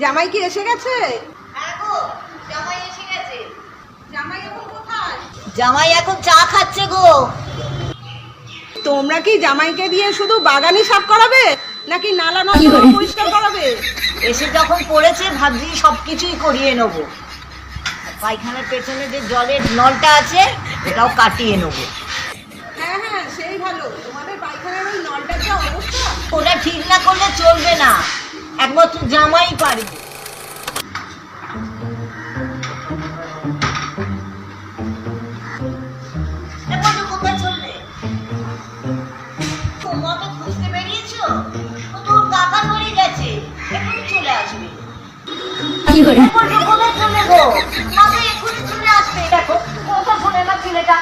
জামাই কি এসে গেছে? হ্যাঁ গো, জামাই এসে গেছে। জামাই এখন কোথায়? জামাই এখন চা খাচ্ছে গো। তোমরা কি জামাইকে দিয়ে শুধু বাগানই সাফ করাবে নাকি নালা নর্দমা পরিষ্কার করাবে? এসে যখন পড়েছে ভাবছি সবকিছুই করিয়ে নেবো। পায়খানার পেছনে যে জলের নলটা আছে ওটাও কাটিয়ে নেবো। হ্যাঁ হ্যাঁ, সেই ভালো। তোমাদের পায়খানার ওই নলটার যা অবস্থা। ওটা ঠিক না করলে চলবে না, একমাত্র জামাই পারবে। কোথায় চললে? তোমাকে খুঁজতে বেরিয়েছো? ও তোর কাকার বাড়ি গেছে, এখনই চলে আসবে। কোথায় চলে গো? মাকে এখনই চলে আসবে। দেখো কথা শোনে না ছেলেটা।